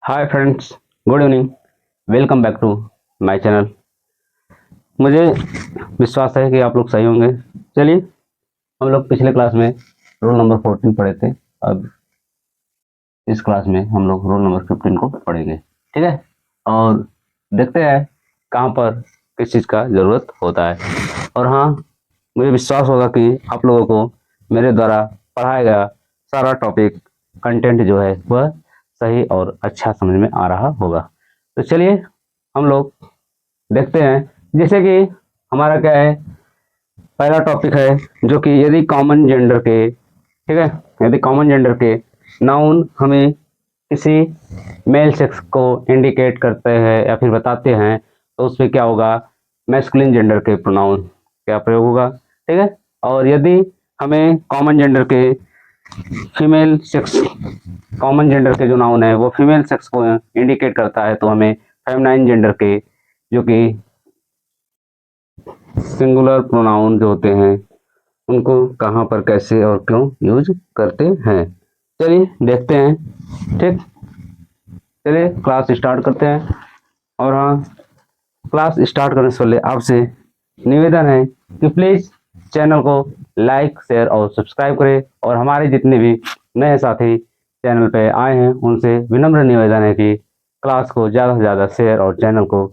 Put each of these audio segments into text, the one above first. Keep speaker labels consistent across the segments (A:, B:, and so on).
A: Hi friends, good evening. Welcome back to my channel. मुझे विश्वास है कि आप लोग सही होंगे। चलिए, हम लोग पिछले क्लास में रोल नंबर 14 पढ़े थे। अब इस क्लास में हम लोग रोल नंबर 15 को पढ़ेंगे, ठीक है। और देखते हैं कहाँ पर किस चीज़ का ज़रूरत होता है। और हाँ, मुझे विश्वास होगा कि आप लोगों को मेरे द्वारा पढ़ाया गया सारा टॉपिक कंटेंट जो है वह सही और अच्छा समझ में आ रहा होगा। तो चलिए हम लोग देखते हैं। जैसे कि हमारा क्या है, पहला टॉपिक है जो कि यदि कॉमन जेंडर के, ठीक है, यदि कॉमन जेंडर के नाउन हमें किसी मेल सेक्स को इंडिकेट करते हैं या फिर बताते हैं तो उसमें क्या होगा, मैस्कुलिन जेंडर के प्रोनाउन क्या प्रयोग होगा, ठीक है। और यदि हमें कॉमन जेंडर के फीमेल सेक्स, कॉमन जेंडर के जो नाउन है वो फीमेल सेक्स को इंडिकेट करता है तो हमें फेमिनाइन जेंडर के जो कि सिंगुलर प्रोनाउन जो होते हैं उनको कहाँ पर कैसे और क्यों यूज करते हैं, चलिए देखते हैं। ठीक, चलिए क्लास स्टार्ट करते हैं। और हाँ, क्लास स्टार्ट करने से पहले आपसे निवेदन है कि प्लीज़ चैनल को लाइक शेयर और सब्सक्राइब करें। और हमारे जितने भी नए साथी चैनल पे आए हैं उनसे विनम्र निवेदन है कि क्लास को ज़्यादा से ज़्यादा शेयर और चैनल को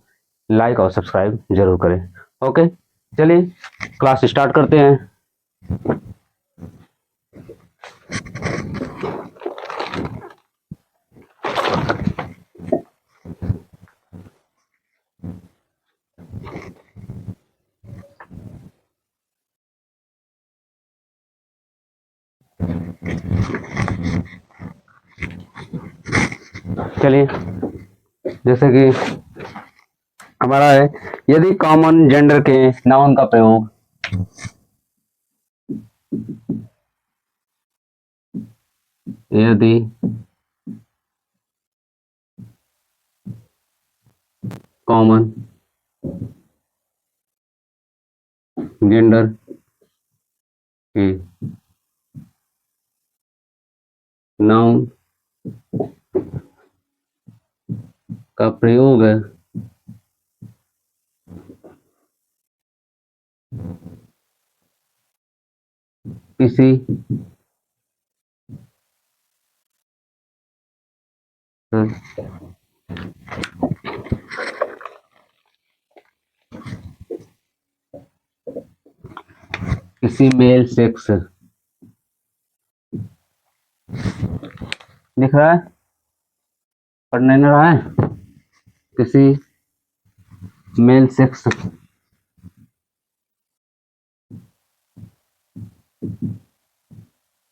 A: लाइक और सब्सक्राइब जरूर करें। ओके, चलिए क्लास स्टार्ट करते हैं। चलिए, जैसे कि हमारा है, यदि कॉमन जेंडर के नाउन का प्रयोग यदि कॉमन जेंडर के नाउन का प्रयोग किसी किसी मेल सेक्स, दिख रहा है, पढ़ नहीं रहा है, किसी मेल सेक्स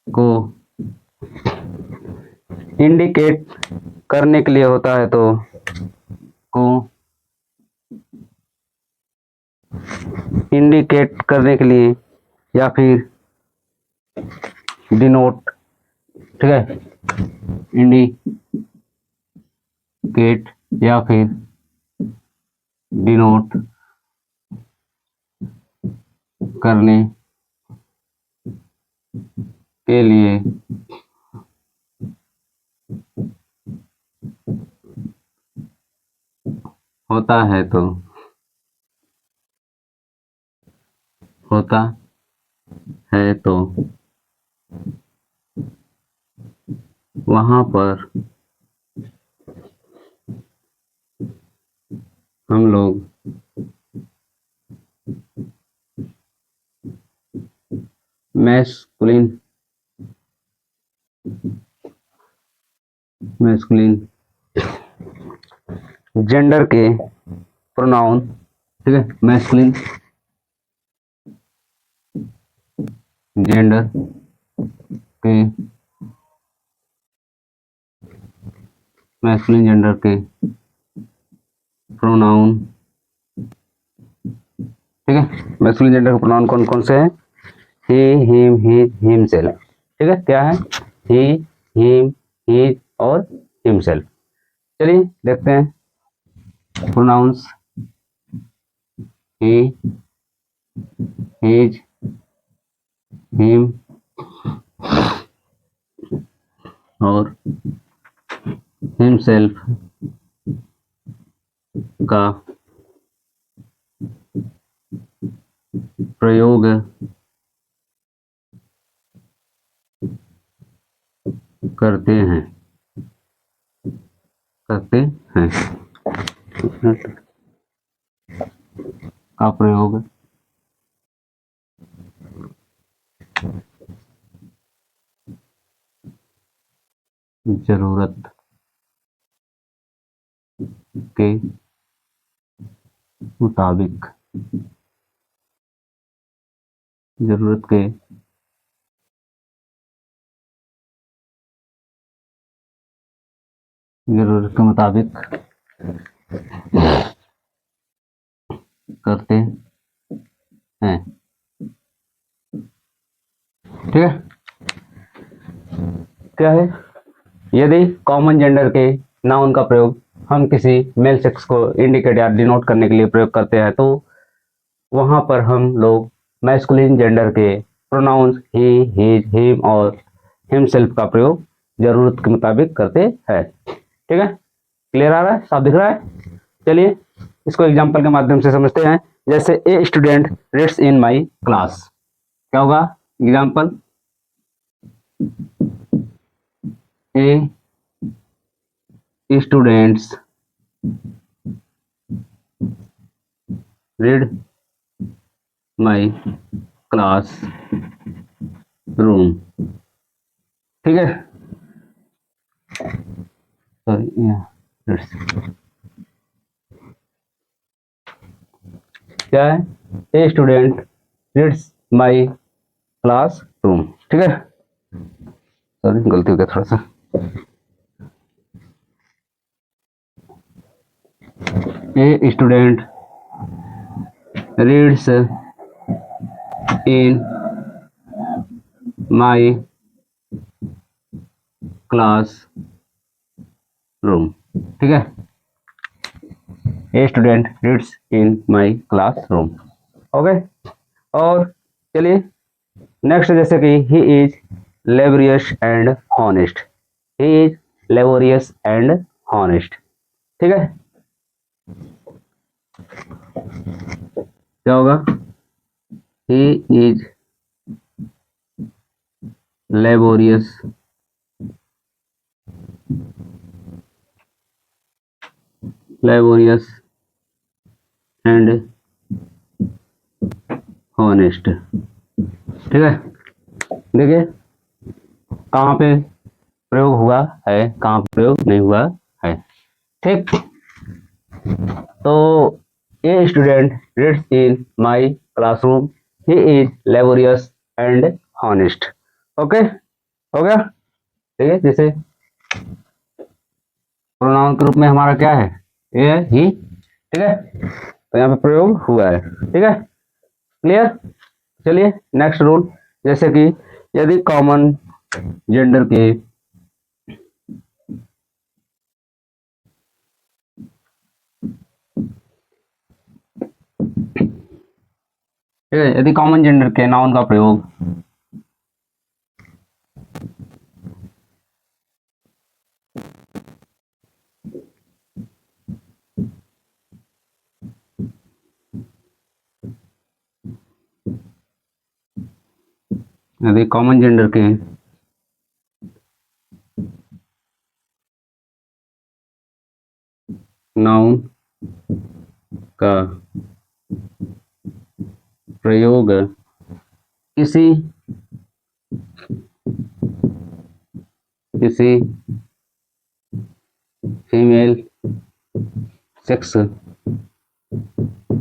A: को इंडिकेट करने के लिए होता है तो को इंडिकेट करने के लिए या फिर डिनोट, ठीक है, इंडिकेट या फिर डिनोट करने के लिए होता है तो होता है तो वहां पर हम लोग मैस्कुलिन मैस्कुलिन जेंडर के प्रोनाउन, ठीक है, मैस्कुलिन जेंडर के मैस्कुलिन जेंडर के प्रोनाउन, ठीक है। मैस्कुलिन जेंडर के प्रोनाउन कौन कौन से हैं? ही, हिम, हिमसेल्फ, ठीक है, क्या है, ही, हिम, हिज और हिमसेल्फ। चलिए देखते हैं प्रोनाउंस। ही, हिज, हिम और हिमसेल्फ का प्रयोग करते हैं का प्रयोग जरूरत के मुताबिक करते हैं। ठीक है, क्या है, यदि कॉमन जेंडर के नाउन का प्रयोग हम किसी मेल सेक्स को इंडिकेट या डिनोट करने के लिए प्रयोग करते हैं तो वहां पर हम लोग मैस्कुलिन जेंडर के प्रोनाउंस ही, हिज, हिम और हिमसेल्फ का प्रयोग जरूरत के मुताबिक करते हैं। ठीक है, क्लियर आ रहा है, साफ दिख रहा है। चलिए इसको एग्जांपल के माध्यम से समझते हैं। जैसे a student reads in my class, क्या होगा example, A students read my class room. ठीक है, क्या है, a student reads my class room. ठीक है, सॉरी गलती हो गया थोड़ा सा। A student reads in my class room. ठीक है, a student reads in my class room. Okay, और चलिए नेक्स्ट, जैसे कि he is laborious and honest, he is laborious and honest. ठीक है, क्या होगा, he is laborious and honest. ठीक है, देखिए कहाँ पे प्रयोग हुआ है, कहाँ पे प्रयोग नहीं हुआ है। ठीक, तो a student reads in my classroom, he is laborious and honest. Okay, हो गया। ठीक है, जैसे प्रोनाउन के रूप में हमारा क्या है, ए ही। ठीक है, तो यहाँ पे प्रयोग हुआ है। ठीक है, क्लियर। चलिए नेक्स्ट रूल, जैसे कि यदि कॉमन जेंडर के ठीक है, यदि कॉमन जेंडर के नाउन का प्रयोग यदि कॉमन जेंडर के नाउन का प्रयोग किसी फीमेल सेक्स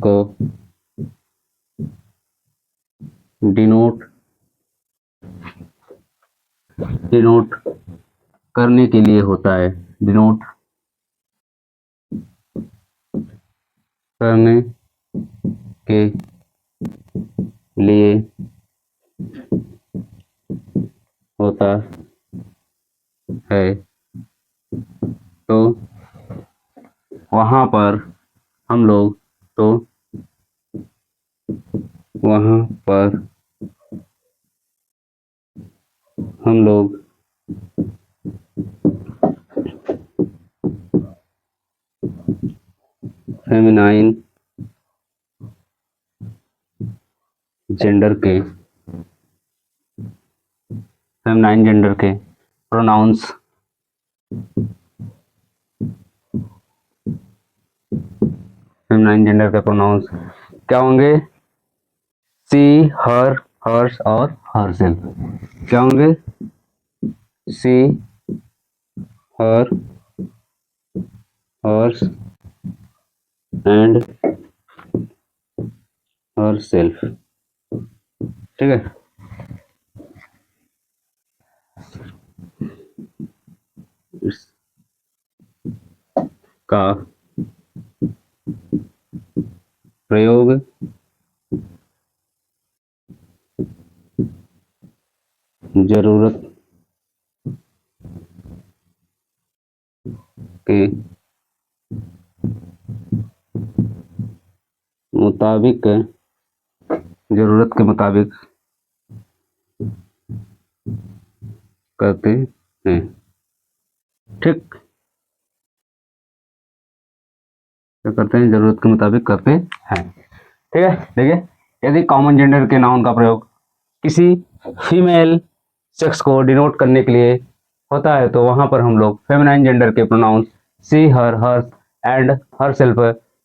A: को डिनोट करने के लिए होता है, डिनोट करने के लिए होता है, तो वहाँ पर हम लोग फेमिनाइन जेंडर के प्रोनाउंस क्या होंगे? सी, हर, हर्स और हरसेल्फ। क्या होंगे? सी, हर, हर्स एंड हरसेल्फ। ठीक है। इसका प्रयोग जरूरत के मुताबिक करते हैं। ठीक, क्या करते हैं? जरूरत के मुताबिक करते हैं। ठीक है। देखिए, यदि कॉमन जेंडर के नाउन का प्रयोग किसी फीमेल सेक्स को डिनोट करने के लिए होता है तो वहां पर हम लोग फेमिनाइन जेंडर के pronoun she, her, hers and herself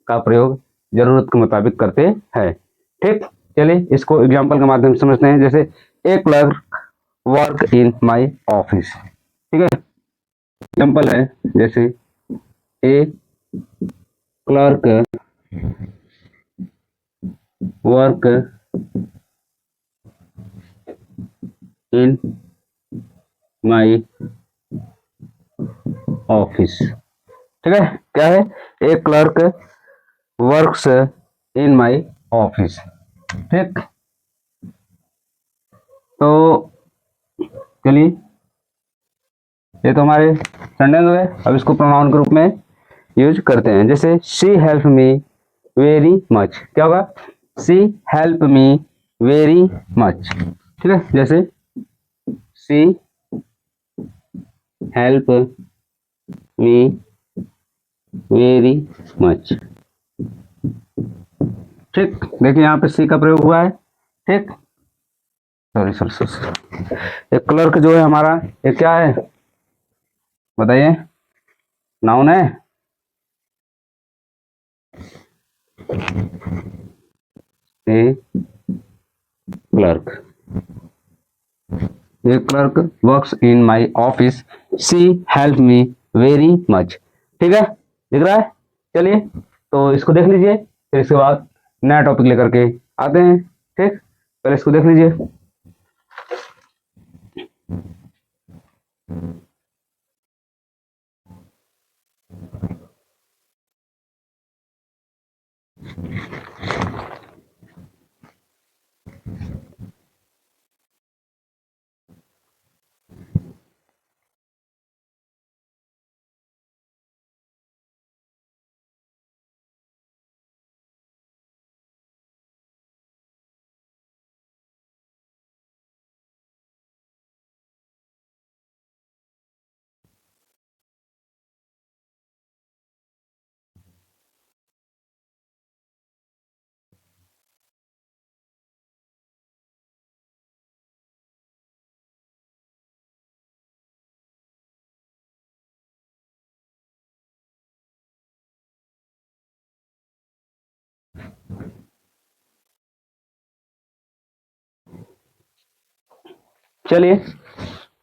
A: का प्रयोग जरूरत के मुताबिक करते हैं। ठीक, चलिए इसको एग्जाम्पल के माध्यम से समझते हैं। जैसे a clerk work in my office. ठीक है, एग्जाम्पल है जैसे a clerk work in my office. ठीक है, क्या है? A clerk works in my office. ठीक, तो चलिए, ये तो हमारे सेंटेंस हुए। अब इसको प्रोनाउन के रूप में यूज करते हैं। जैसे she help me very much. क्या होगा? She help me very much. ठीक है, जैसे she help me very much. ठीक, देखिए यहाँ पे सी का प्रयोग हुआ है। ठीक, सॉरी सॉरी सॉरी, एक क्लर्क जो है हमारा, ये क्या है बताइए? नाउन है। A clerk, a clerk works in my office, she help me very much. ठीक है, दिख रहा है? चलिए, तो इसको देख लीजिए, फिर इसके बाद नया टॉपिक लेकर के आते हैं। ठीक, पहले इसको देख लीजिए। चलिए,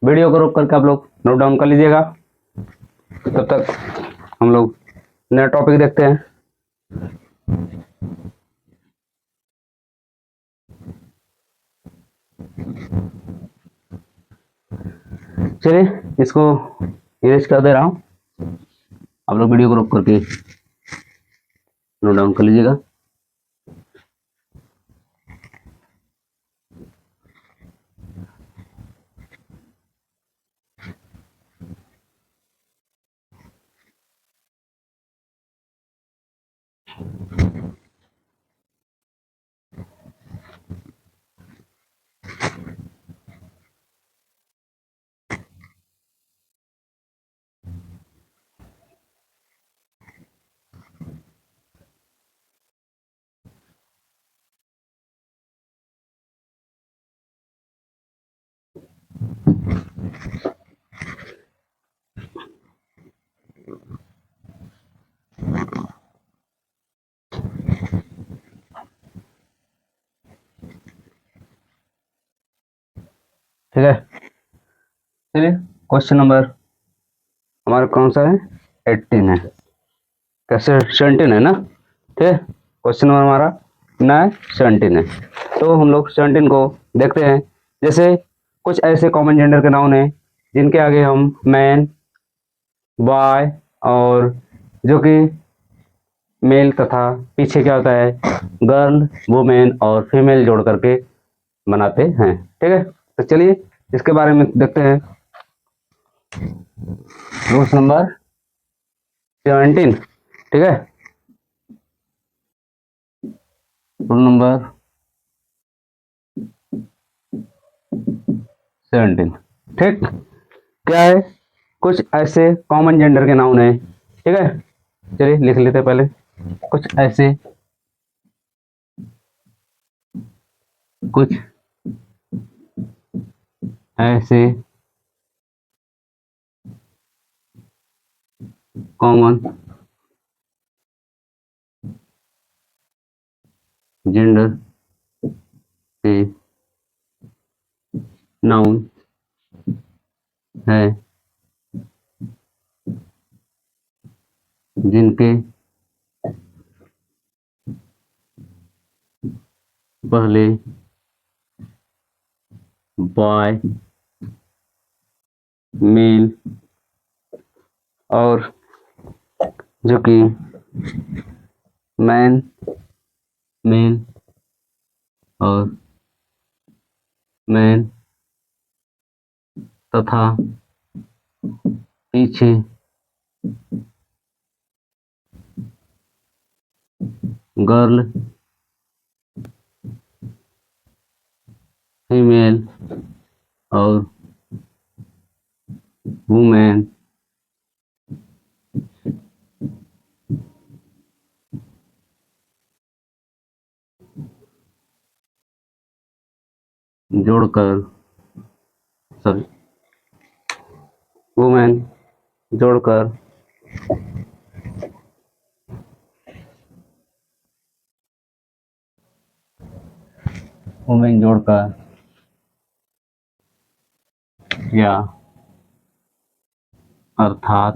A: वीडियो को रोक करके आप लोग नोट डाउन कर लीजिएगा। तब तक हम लोग नया टॉपिक देखते हैं। चलिए, इसको इरेज कर दे रहा हूँ, आप लोग वीडियो को रोक करके नोट डाउन कर लीजिएगा। ठीक है। चलिए क्वेश्चन नंबर हमारा कौन सा है, 18 है, कैसे 17 है ना, ठीक है। क्वेश्चन नंबर हमारा कितना है, 17 है। तो हम लोग 17 को देखते हैं। जैसे कुछ ऐसे कॉमन जेंडर के नाउन हैं जिनके आगे हम मैन, बॉय और जो कि मेल तथा पीछे क्या होता है, गर्ल, वुमेन और फीमेल जोड़ करके बनाते हैं, ठीक है। तो चलिए इसके बारे में देखते हैं। रूल्स नंबर 17, ठीक है। रूल नंबर 17, ठीक। क्या है, कुछ ऐसे कॉमन जेंडर के नाउन है, ठीक है। चलिए लिख लेते हैं पहले। कुछ ऐसे कुछ ऐसे कॉमन जेंडर के नाउन है जिनके पहले बॉय, मेल और जो कि मैन, मेल और मैन तथा पीछे गर्ल, फीमेल और वुमेन जोड़कर, सॉरी, वुमेन जोड़कर वुमेन जोड़कर या अर्थात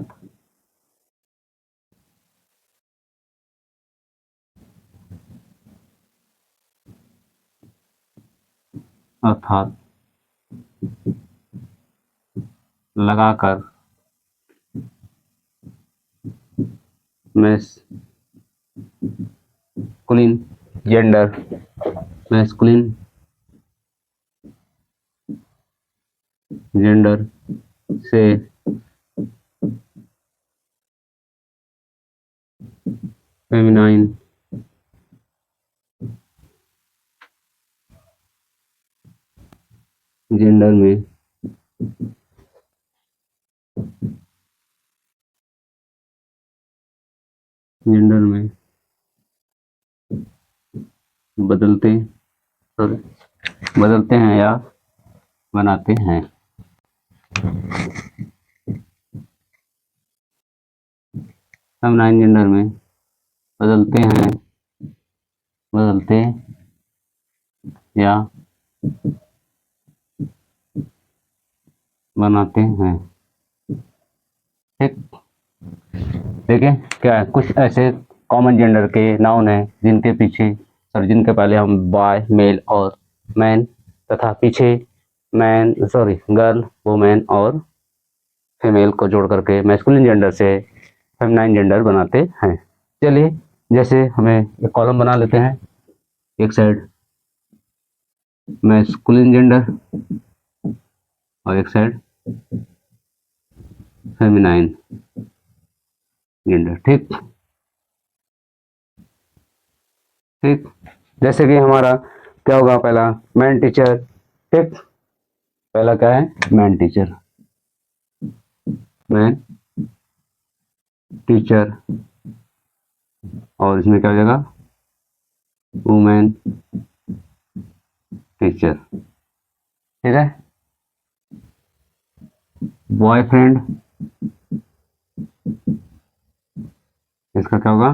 A: अर्थात लगाकर मैस्कुलिन जेंडर, मैस्कुलिन जेंडर से फेमिनाइन जेंडर में बदलते, सॉरी, बदलते हैं या बनाते हैं। फेमिनाइन जेंडर में बदलते हैं, बदलते या बनाते हैं, ठीक। देखिए क्या है, कुछ ऐसे कॉमन जेंडर के नाउन हैं जिनके पीछे, सॉरी, जिनके पहले हम बॉय, मेल और मैन तथा पीछे मैन, सॉरी, गर्ल, वुमेन और फीमेल को जोड़ करके मैस्कुलिन जेंडर से फेमिनाइन जेंडर बनाते हैं। चलिए जैसे हमें एक कॉलम बना लेते हैं, एक साइड मैस्कुलिन जेंडर और एक साइड फेमिनाइन जेंडर, ठीक। ठीक, जैसे कि हमारा क्या होगा, पहला मैन टीचर, ठीक। पहला क्या है, मैन टीचर, मैन टीचर और इसमें क्या हो जाएगा, वुमेन टीचर, ठीक है। बॉयफ्रेंड, इसका क्या होगा,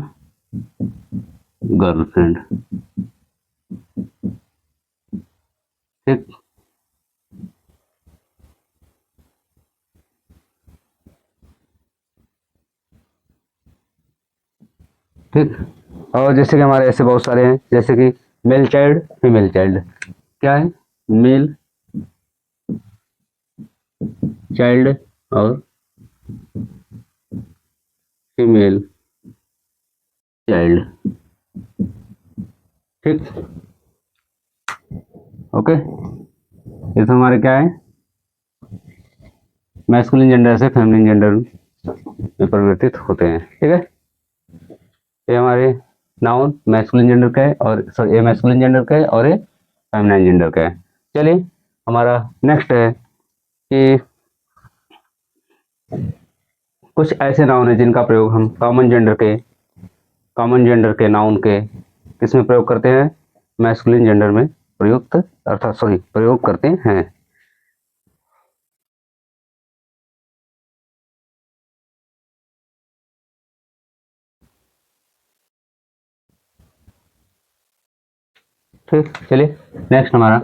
A: गर्लफ्रेंड, ठीक। ठीक। और जैसे कि हमारे ऐसे बहुत सारे हैं, जैसे कि मेल चाइल्ड, फीमेल चाइल्ड। क्या है? मेल चाइल्ड और फीमेल चाइल्ड। ठीक, ओके। ये तो हमारे क्या है, मैस्कुलिन जेंडर से फेमिनिन जेंडर में परिवर्तित होते हैं। ठीक है, ये हमारे नाउन मैस्कुलिन जेंडर का है, और सॉरी ये मैस्कुलिन जेंडर का है और ये फेमिनिन जेंडर का है। चलिए हमारा नेक्स्ट है कि कुछ ऐसे नाउन है जिनका प्रयोग हम कॉमन जेंडर के नाउन के किस में प्रयोग करते हैं, मैस्कुलिन जेंडर में प्रयुक्त अर्थात सॉरी प्रयोग करते हैं। ठीक, चलिए नेक्स्ट हमारा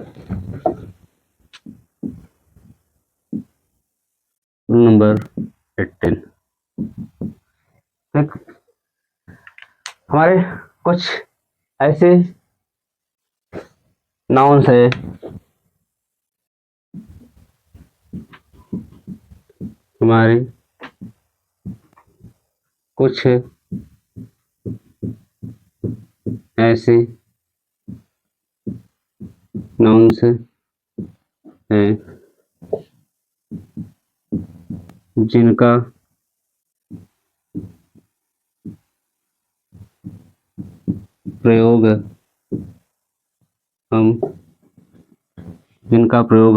A: नंबर 18। ठीक, हमारे कुछ ऐसे नाउन्स है हमारे कुछ ऐसे नाउन्स हैं जिनका प्रयोग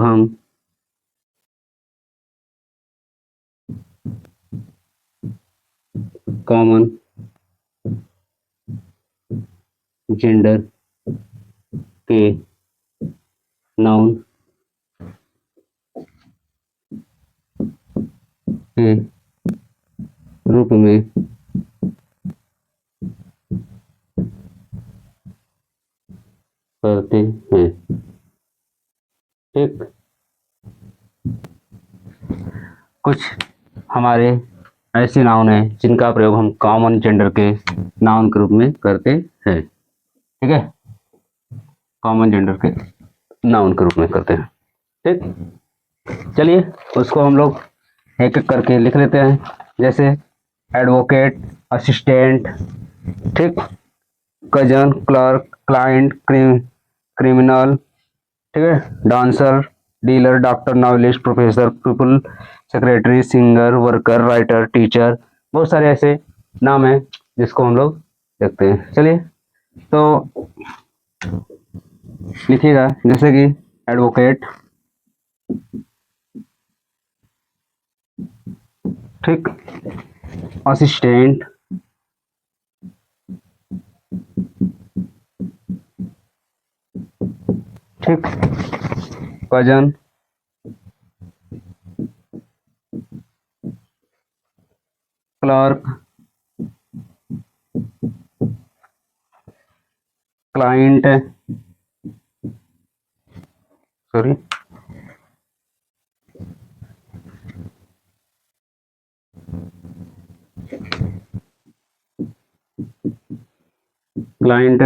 A: हम कॉमन जेंडर के नाउन के रूप में करते हैं। ठीक, कुछ हमारे ऐसे नाउन हैं जिनका प्रयोग हम कॉमन जेंडर के नाउन के रूप में करते हैं। ठीक है, कॉमन जेंडर के नाउन के रूप में करते हैं। ठीक, चलिए उसको हम लोग एक एक करके लिख लेते हैं। जैसे एडवोकेट, असिस्टेंट, ठीक, कजन, क्लर्क, क्लाइंट, क्रिमिनल, ठीक है, dancer, dealer, doctor, novelist, professor, people, secretary, singer, worker, writer, teacher, बहुत सारे ऐसे नाम हैं जिसको हम लोग देखते हैं। चलिए तो लिखिएगा, जैसे कि एडवोकेट, ठीक, असिस्टेंट, ठीक, cousin, clerk, client, sorry client,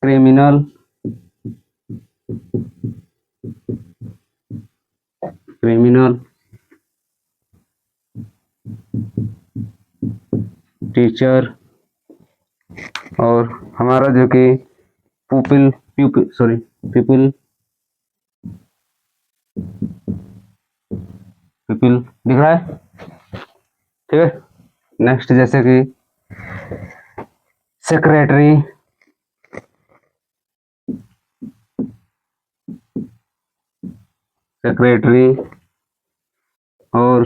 A: criminal, teacher, और हमारा जो कि पीपल दिख रहा है। ठीक है, नेक्स्ट जैसे कि सेक्रेटरी, और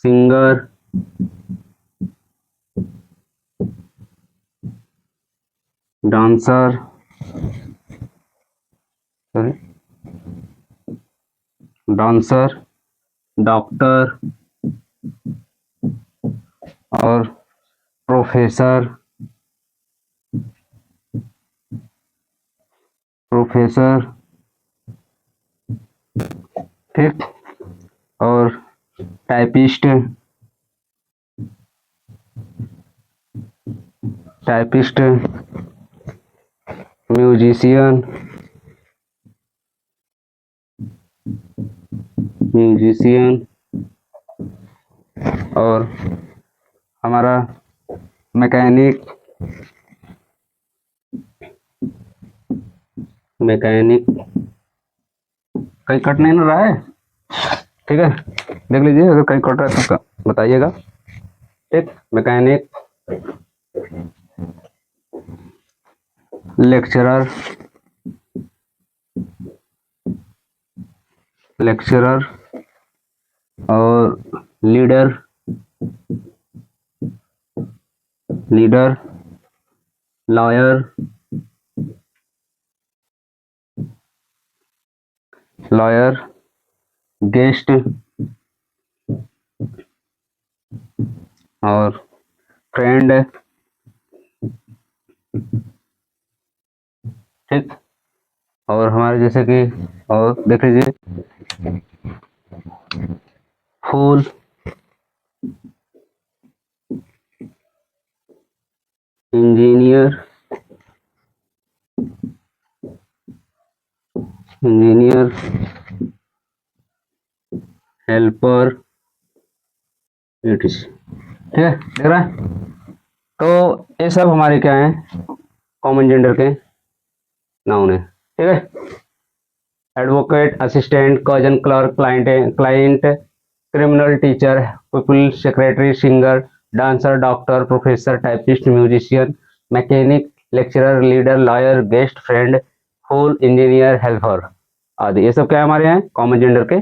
A: सिंगर, डांसर, डॉक्टर और प्रोफेसर, ठीक, और टाइपिस्ट, टाइपिस्ट, म्यूजिशियन, और हमारा मैकेनिक, कहीं कट नहीं ना रहा है, ठीक है, देख लीजिए अगर कहीं कट रहा है तो बताइएगा, ठीक। मैकेनिक, लेक्चरर, और लीडर, लॉयर, गेस्ट और फ्रेंड, ठीक। और हमारे जैसे कि और देख लीजिए फूल, इंजीनियर, हेल्पर, ठीक है, देख रहा है। तो ये सब हमारे क्या हैं, कॉमन जेंडर के नाउन है, ठीक है। Advocate, assistant, cousin, clerk, client, criminal, teacher, people, secretary, singer, dancer, doctor, professor, typist, musician, mechanic, lecturer, leader, lawyer, guest, friend, fool, engineer, helper आदि, ये सब क्या हमारे यहाँ कॉमन जेंडर के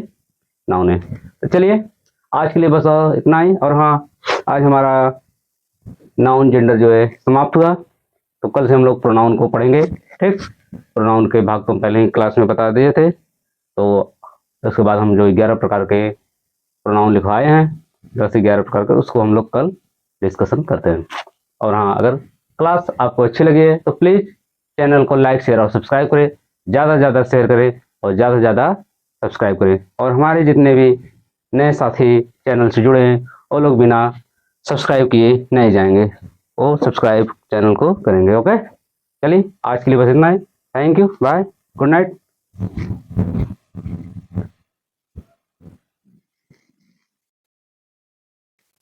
A: नाउन है। तो चलिए आज के लिए बस इतना ही। और हाँ, आज हमारा नाउन जेंडर जो है समाप्त हुआ, तो कल से हम लोग प्रोनाउन को पढ़ेंगे, ठीक। प्रोनाउन के भाग तो पहले ही क्लास में बता दिए थे, तो उसके बाद हम जो 11 प्रकार के प्रोनाउन लिखवाए हैं, 10-11 प्रकार के, उसको हम लोग कल डिस्कशन करते हैं। और हाँ, अगर क्लास आपको अच्छी लगी है तो प्लीज़ चैनल को लाइक, शेयर और सब्सक्राइब करें, ज़्यादा से ज़्यादा शेयर करें और ज़्यादा से ज़्यादा सब्सक्राइब करें। और हमारे जितने भी नए साथी चैनल से जुड़े हैं वो लोग बिना सब्सक्राइब किए नहीं जाएंगे, वो सब्सक्राइब चैनल को करेंगे। ओके, चलिए आज के लिए बस इतना ही। Thank you, bye, good night.